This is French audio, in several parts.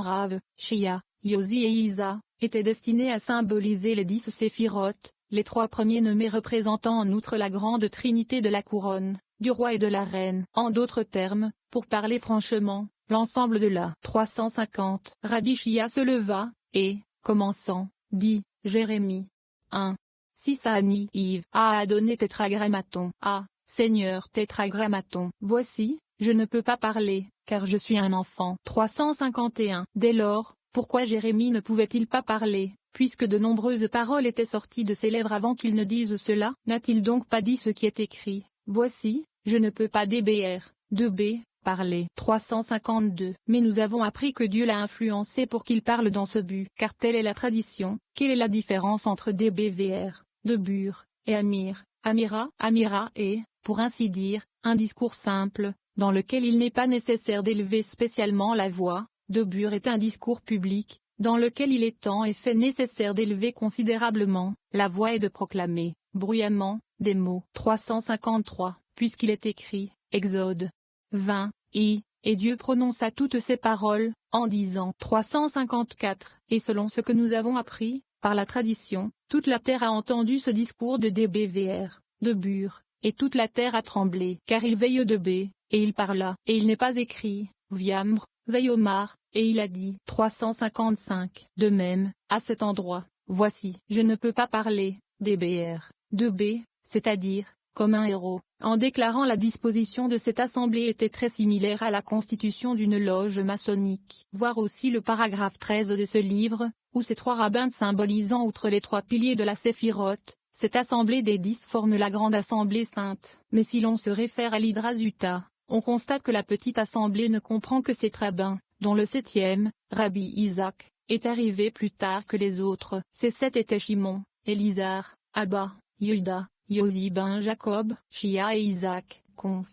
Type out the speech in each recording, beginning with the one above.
Rav, Shia, Yosi et Isa, étaient destinés à symboliser les 10 séphirotes, les 3 premiers nommés représentant en outre la grande trinité de la couronne, du roi et de la reine. En d'autres termes, pour parler franchement, l'ensemble de la 350. Rabbi Shia se leva, et, commençant, dit, Jérémie 1. 6 Ani Yves a Adonné tétragrammaton. Ah, Seigneur tétragrammaton. Voici, je ne peux pas parler, car je suis un enfant. 351. Dès lors, pourquoi Jérémie ne pouvait-il pas parler, puisque de nombreuses paroles étaient sorties de ses lèvres avant qu'il ne dise cela? N'a-t-il donc pas dit ce qui est écrit? Voici, je ne peux pas dbr, 2b, parler. 352. Mais nous avons appris que Dieu l'a influencé pour qu'il parle dans ce but, car telle est la tradition. Quelle est la différence entre dbvr, Debur, et Amir, Amira est, pour ainsi dire, un discours simple, dans lequel il n'est pas nécessaire d'élever spécialement la voix. Debur est un discours public, dans lequel il est en effet nécessaire d'élever considérablement la voix et de proclamer, bruyamment, des mots. 353, puisqu'il est écrit, Exode 20, et Dieu prononça toutes ces paroles, en disant. 354, et selon ce que nous avons appris, par la tradition, toute la terre a entendu ce discours de dbvr, Debur, et toute la terre a tremblé, car il veille de B, et il parla, et il n'est pas écrit, Viamr, Veyomar, et il a dit. 355. De même, à cet endroit, voici, je ne peux pas parler, dbr, de B, c'est-à-dire, comme un héros, en déclarant la disposition de cette assemblée était très similaire à la constitution d'une loge maçonnique. Voir aussi le paragraphe 13 de ce livre, où ces 3 rabbins symbolisant outre les 3 piliers de la séphirote, cette assemblée des 10 forme la grande assemblée sainte. Mais si l'on se réfère à l'Hydrazuta, on constate que la petite assemblée ne comprend que 7 rabbins, dont le 7e, Rabbi Isaac, est arrivé plus tard que les autres. Ces 7 étaient Shimon, Élisar, Abba, Yehuda, Yosi ben Jacob, Shia et Isaac. Conf.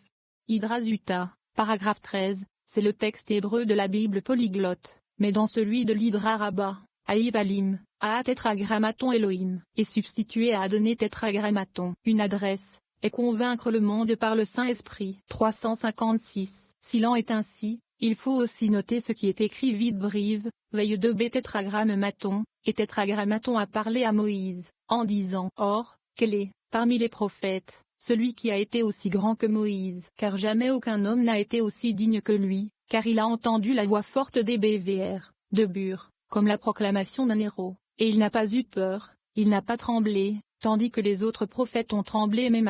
Hydrazuta, paragraphe 13, c'est le texte hébreu de la Bible polyglotte, mais dans celui de l'Hydra Rabba, Aïvalim, à tétragrammaton Elohim, est substitué à Adonné tétragrammaton. Une adresse, et convaincre le monde par le Saint-Esprit. 356. S'il en est ainsi, il faut aussi noter ce qui est écrit vide brive, veille de B tétragrammaton, et tétragrammaton a parlé à Moïse, en disant. Or, quel est, parmi les prophètes, celui qui a été aussi grand que Moïse? Car jamais aucun homme n'a été aussi digne que lui, car il a entendu la voix forte des BVR, Debur, comme la proclamation d'un héros, et il n'a pas eu peur, il n'a pas tremblé, tandis que les autres prophètes ont tremblé, même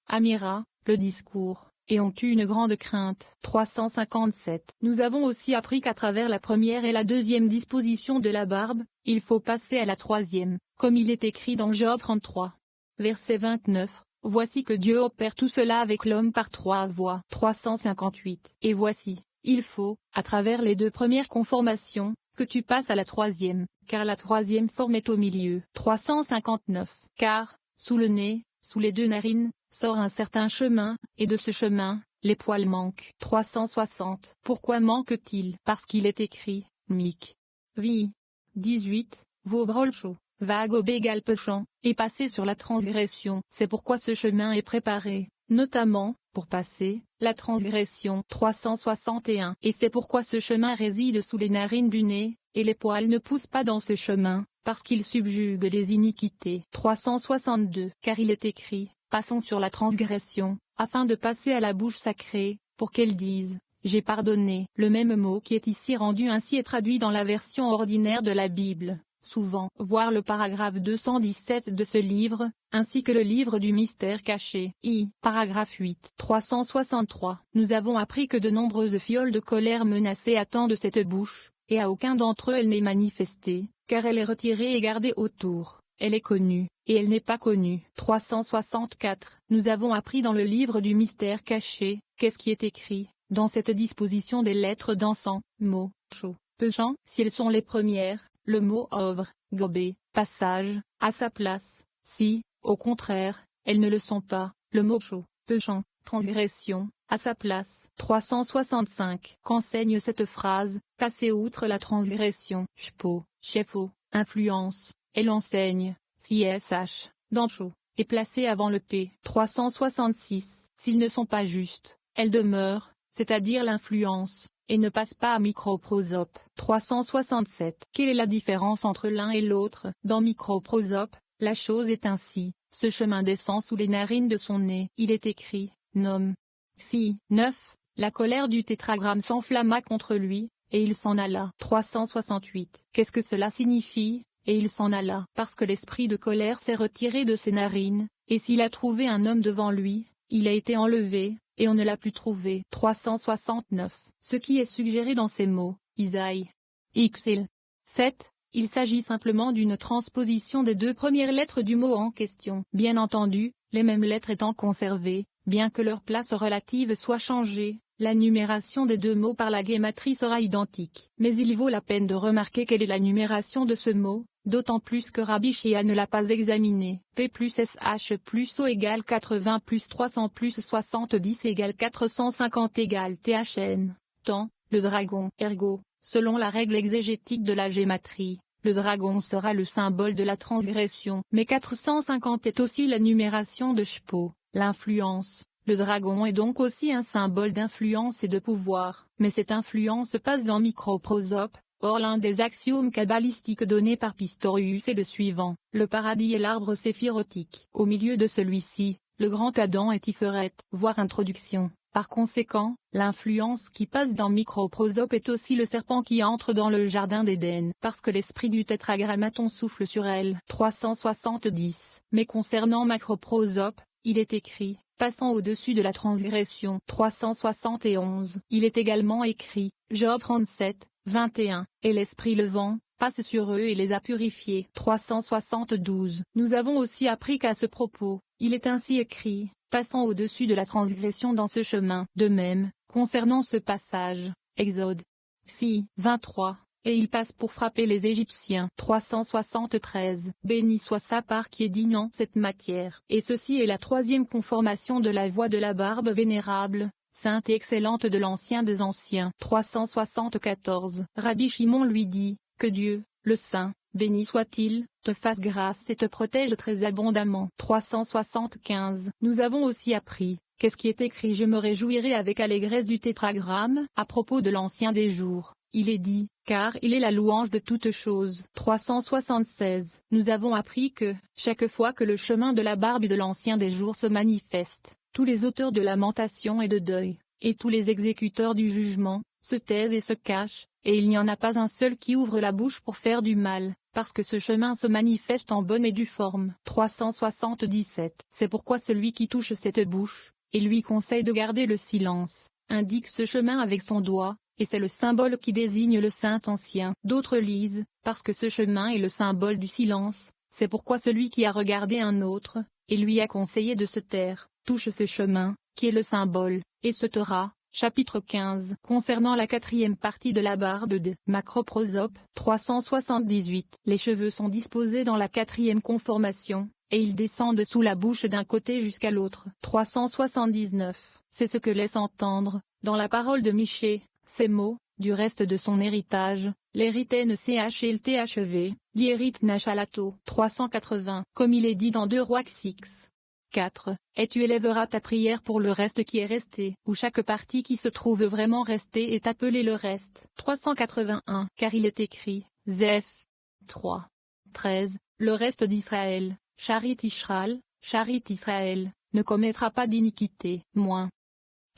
Amira, le discours, et ont eu une grande crainte. 357. Nous avons aussi appris qu'à travers la première et la deuxième disposition de la barbe, il faut passer à la troisième, comme il est écrit dans Job 33. Verset 29, voici que Dieu opère tout cela avec l'homme par 3 voies. 358. Et voici, il faut, à travers les 2 premières conformations, que tu passes à la troisième, car la troisième forme est au milieu. 359. Car, sous le nez, sous les 2 narines, sort un certain chemin, et de ce chemin, les poils manquent. 360. Pourquoi manque-t-il? Parce qu'il est écrit, Mik. Vi. 18, Vobrolcho. Vague au bégal pechant, et passer sur la transgression. C'est pourquoi ce chemin est préparé, notamment, pour passer, la transgression. 361. Et c'est pourquoi ce chemin réside sous les narines du nez, et les poils ne poussent pas dans ce chemin, parce qu'il subjugue les iniquités. 362. Car il est écrit, passons sur la transgression, afin de passer à la bouche sacrée, pour qu'elle dise, j'ai pardonné. Le même mot qui est ici rendu ainsi est traduit dans la version ordinaire de la Bible. Souvent, voir le paragraphe 217 de ce livre, ainsi que le livre du mystère caché. Paragraphe 8. 363. Nous avons appris que de nombreuses fioles de colère menaçaient Adam de cette bouche, et à aucun d'entre eux elle n'est manifestée, car elle est retirée et gardée autour. Elle est connue, et elle n'est pas connue. 364. Nous avons appris dans le livre du mystère caché, qu'est-ce qui est écrit, dans cette disposition des lettres d'encens, mots, chaud, pesant, si elles sont les premières, le mot œuvre, gobé, passage, à sa place, si, au contraire, elles ne le sont pas, le mot chaud, pesant, transgression, à sa place. 365. Qu'enseigne cette phrase, passer outre la transgression, shpo, chefo, influence, elle enseigne, si sh, dans chaud, est placé avant le p. 366. S'ils ne sont pas justes, elles demeurent, c'est-à-dire l'influence, et ne passe pas à microprosope. 367. Quelle est la différence entre l'un et l'autre? Dans microprosope, la chose est ainsi, ce chemin descend sous les narines de son nez. Il est écrit, nom. Xi. 9. La colère du tétragramme s'enflamma contre lui, et il s'en alla. 368. Qu'est-ce que cela signifie? Et il s'en alla. Parce que l'esprit de colère s'est retiré de ses narines, et s'il a trouvé un homme devant lui, il a été enlevé, et on ne l'a plus trouvé. 369. Ce qui est suggéré dans ces mots, Isaïe. XL. 7. Il s'agit simplement d'une transposition des deux premières lettres du mot en question. Bien entendu, les mêmes lettres étant conservées, bien que leur place relative soit changée, la numération des deux mots par la guématrie sera identique. Mais il vaut la peine de remarquer quelle est la numération de ce mot, d'autant plus que Rabbi Shia ne l'a pas examiné. P plus SH plus O égale 80 plus 300 plus 70 égale 450 égale THN. Temps, le dragon. Ergo, selon la règle exégétique de la gématrie, le dragon sera le symbole de la transgression. Mais 450 est aussi la numération de Shpo, l'influence. Le dragon est donc aussi un symbole d'influence et de pouvoir. Mais cette influence passe dans microprosope. Or l'un des axiomes kabbalistiques donnés par Pistorius est le suivant. Le paradis est l'arbre séphirotique. Au milieu de celui-ci, le grand Adam est Tiferet, voire introduction. Par conséquent, l'influence qui passe dans microprosope est aussi le serpent qui entre dans le jardin d'Éden. Parce que l'esprit du tétragrammaton souffle sur elle. 370. Mais concernant macroprosope, il est écrit, passant au-dessus de la transgression. 371. Il est également écrit, Job 37. 21. Et l'esprit le vent, passe sur eux et les a purifiés. 372. Nous avons aussi appris qu'à ce propos, il est ainsi écrit, passant au-dessus de la transgression dans ce chemin. De même, concernant ce passage, Exode. Si. 23. Et il passe pour frapper les Égyptiens. 373. Béni soit sa part qui est digne en cette matière. Et ceci est la troisième conformation de la voix de la barbe vénérable, sainte et excellente de l'Ancien des Anciens. 374. Rabbi Shimon lui dit, que Dieu, le Saint, béni soit-il, te fasse grâce et te protège très abondamment. 375. Nous avons aussi appris, qu'est-ce qui est écrit je me réjouirai avec allégresse du tétragramme. À propos de l'Ancien des jours, il est dit, car il est la louange de toutes choses. 376. Nous avons appris que, chaque fois que le chemin de la barbe de l'Ancien des jours se manifeste, tous les auteurs de lamentation et de deuil, et tous les exécuteurs du jugement, se taisent et se cachent, et il n'y en a pas un seul qui ouvre la bouche pour faire du mal, parce que ce chemin se manifeste en bonne et due forme. 377. C'est pourquoi celui qui touche cette bouche, et lui conseille de garder le silence, indique ce chemin avec son doigt, et c'est le symbole qui désigne le Saint Ancien. D'autres lisent, parce que ce chemin est le symbole du silence, c'est pourquoi celui qui a regardé un autre, et lui a conseillé de se taire, touche ce chemin, qui est le symbole, et se taira. Chapitre 15. Concernant la quatrième partie de la barbe de macroprosope. 378. Les cheveux sont disposés dans la quatrième conformation, et ils descendent sous la bouche d'un côté jusqu'à l'autre. 379. C'est ce que laisse entendre, dans la parole de Michée, ces mots, du reste de son héritage, l'héritaine ch et le thv, l'hérite nachalato. 380. Comme il est dit dans 2 Rois 6. 4. Et tu élèveras ta prière pour le reste qui est resté, où chaque partie qui se trouve vraiment restée est appelée le reste. 381. Car il est écrit, Zeph. 3. 13. Le reste d'Israël, Charit Ishral, Charit Israël, ne commettra pas d'iniquité. Moins.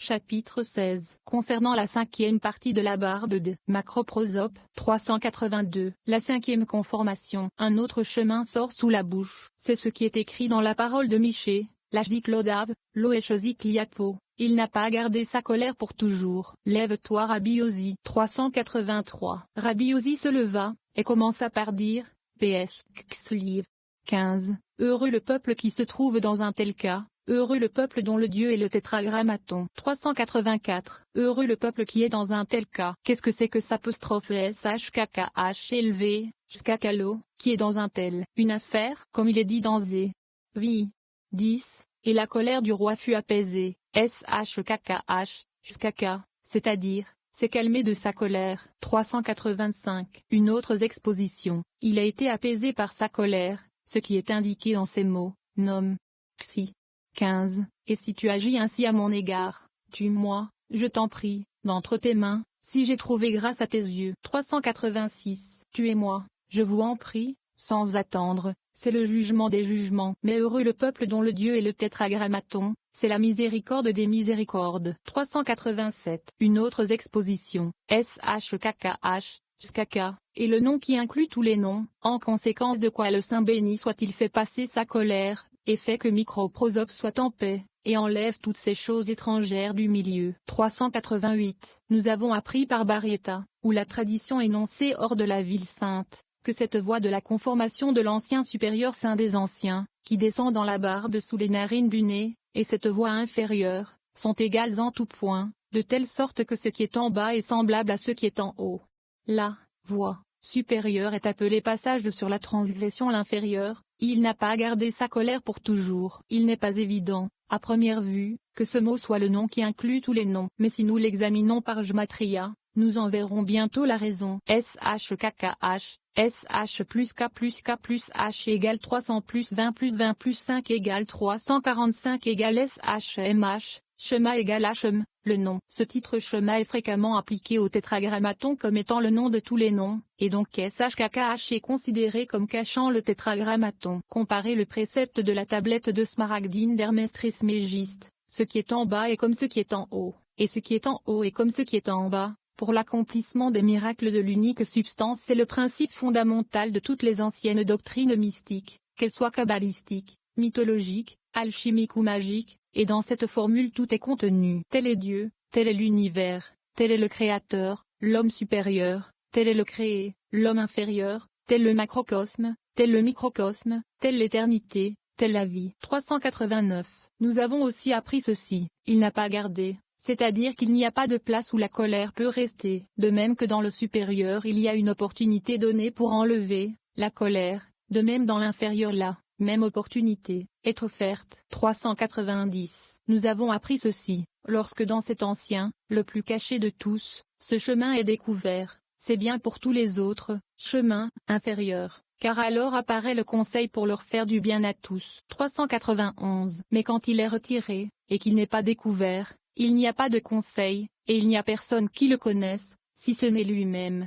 Chapitre 16. Concernant la cinquième partie de la barbe de macroprosope. 382. La cinquième conformation. Un autre chemin sort sous la bouche. C'est ce qui est écrit dans la parole de Michée, Lachzik Lodav, Loéchozik Liapo. Il n'a pas gardé sa colère pour toujours. Lève-toi Rabbi Ozi. 383. Rabbi Ozi se leva, et commença par dire, PS. Ksliv. 15. Heureux le peuple qui se trouve dans un tel cas. Heureux le peuple dont le Dieu est le tétragrammaton. 384. Heureux le peuple qui est dans un tel cas. Qu'est-ce que c'est que s'apostrophe SHKKH élevé, skakalo, qui est dans un tel. Une affaire, comme il est dit dans Zé. Vi. 10. Et la colère du roi fut apaisée. SHKKH, skaka, c'est-à-dire, s'est calmé de sa colère. 385. Une autre exposition. Il a été apaisé par sa colère, ce qui est indiqué dans ces mots. Nom. Xi. 15. Et si tu agis ainsi à mon égard, tue-moi, je t'en prie, d'entre tes mains, si j'ai trouvé grâce à tes yeux. 386. Tuez-moi, je vous en prie, sans attendre, c'est le jugement des jugements. Mais heureux le peuple dont le Dieu est le tétragrammaton, c'est la miséricorde des miséricordes. 387. Une autre exposition, SHKKH, Skaka, est le nom qui inclut tous les noms, en conséquence de quoi le Saint béni soit-il fait passer sa colère, et fait que Microprosope soit en paix, et enlève toutes ces choses étrangères du milieu. 388. Nous avons appris par Barietta, où la tradition énoncée hors de la ville sainte, que cette voie de la conformation de l'ancien supérieur saint des anciens, qui descend dans la barbe sous les narines du nez, et cette voie inférieure, sont égales en tout point, de telle sorte que ce qui est en bas est semblable à ce qui est en haut. La voie supérieure est appelée passage sur la transgression l'inférieure, il n'a pas gardé sa colère pour toujours. Il n'est pas évident, à première vue, que ce mot soit le nom qui inclut tous les noms. Mais si nous l'examinons par gematria, nous en verrons bientôt la raison. SHKKH, SH plus K H égale 300 plus 20 plus 5 égale 345 égale SHMH, Shema égale HM, le nom. Ce titre Shema est fréquemment appliqué au tétragrammaton comme étant le nom de tous les noms, et donc SHKKH est considéré comme cachant le tétragrammaton. Comparez le précepte de la tablette de Smaragdine d'Hermès Trismégiste, ce qui est en bas est comme ce qui est en haut, et ce qui est en haut est comme ce qui est en bas. Pour l'accomplissement des miracles de l'unique substance, c'est le principe fondamental de toutes les anciennes doctrines mystiques, qu'elles soient kabbalistiques, mythologiques, alchimiques ou magiques, et dans cette formule tout est contenu. Tel est Dieu, tel est l'univers, tel est le Créateur, l'homme supérieur, tel est le créé, l'homme inférieur, tel le macrocosme, tel le microcosme, telle l'éternité, telle la vie. 389. Nous avons aussi appris ceci, il n'a pas gardé. C'est-à-dire qu'il n'y a pas de place où la colère peut rester. De même que dans le supérieur il y a une opportunité donnée pour enlever la colère, de même dans l'inférieur la même opportunité est offerte. 390. Nous avons appris ceci, lorsque dans cet ancien, le plus caché de tous, ce chemin est découvert, c'est bien pour tous les autres, chemins inférieurs, car alors apparaît le conseil pour leur faire du bien à tous. 391. Mais quand il est retiré, et qu'il n'est pas découvert, il n'y a pas de conseil, et il n'y a personne qui le connaisse, si ce n'est lui-même.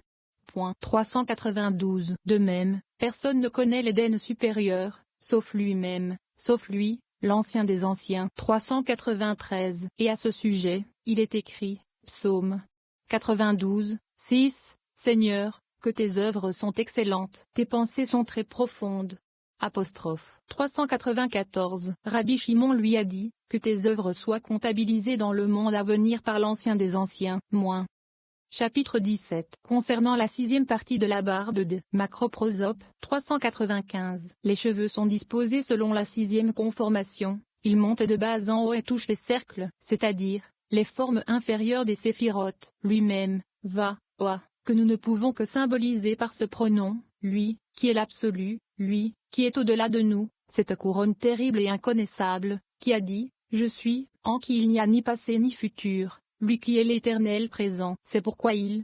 392. De même, personne ne connaît l'Éden supérieur, sauf lui-même, sauf lui, l'ancien des anciens. 393. Et à ce sujet, il est écrit, Psaume 92, 6, Seigneur, que tes œuvres sont excellentes, tes pensées sont très profondes. 394. Rabbi Shimon lui a dit, que tes œuvres soient comptabilisées dans le monde à venir par l'ancien des anciens. Chapitre 17. Concernant la sixième partie de la barbe de Macroprosope, 395. Les cheveux sont disposés selon la sixième conformation, ils montent de bas en haut et touchent les cercles, c'est-à-dire, les formes inférieures des séphirotes, lui-même, va, oa, que nous ne pouvons que symboliser par ce pronom, lui, qui est l'absolu, lui, qui est au-delà de nous, cette couronne terrible et inconnaissable, qui a dit, je suis, en qui il n'y a ni passé ni futur, lui qui est l'éternel présent. C'est pourquoi il,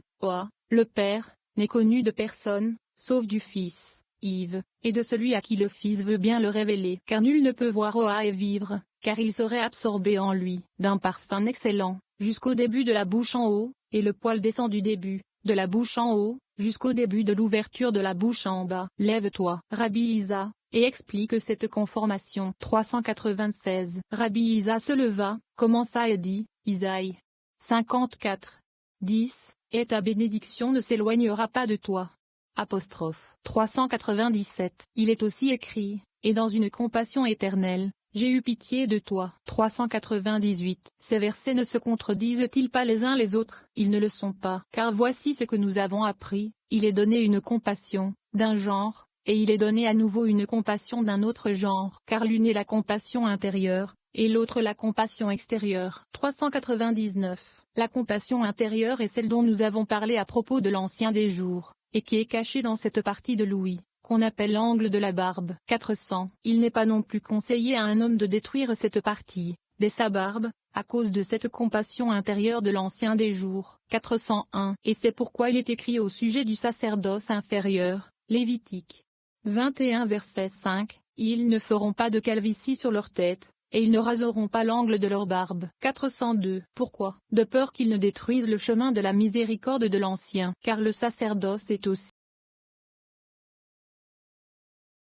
le Père, n'est connu de personne, sauf du Fils, Yves, et de celui à qui le Fils veut bien le révéler. Car nul ne peut voir Oa et vivre, car il serait absorbé en lui, d'un parfum excellent, jusqu'au début de la bouche en haut, et le poil descend du début, de la bouche en haut, jusqu'au début de l'ouverture de la bouche en bas. Lève-toi, Rabbi Isa, et explique cette conformation. 396. Rabbi Isa se leva, commença et dit, Isaïe 54. 10. Et ta bénédiction ne s'éloignera pas de toi. 397. Il est aussi écrit, et dans une compassion éternelle, j'ai eu pitié de toi. 398. Ces versets ne se contredisent-ils pas les uns les autres? Ils ne le sont pas. Car voici ce que nous avons appris, il est donné une compassion, d'un genre, et il est donné à nouveau une compassion d'un autre genre. Car l'une est la compassion intérieure, et l'autre la compassion extérieure. 399. La compassion intérieure est celle dont nous avons parlé à propos de l'ancien des jours, et qui est cachée dans cette partie de Louis, qu'on appelle l'angle de la barbe. 400. Il n'est pas non plus conseillé à un homme de détruire cette partie, dès sa barbe, à cause de cette compassion intérieure de l'ancien des jours. 401. Et c'est pourquoi il est écrit au sujet du sacerdoce inférieur, Lévitique 21 verset 5, ils ne feront pas de calvitie sur leur tête, et ils ne raseront pas l'angle de leur barbe. 402. Pourquoi? De peur qu'ils ne détruisent le chemin de la miséricorde de l'Ancien, car le sacerdoce est aussi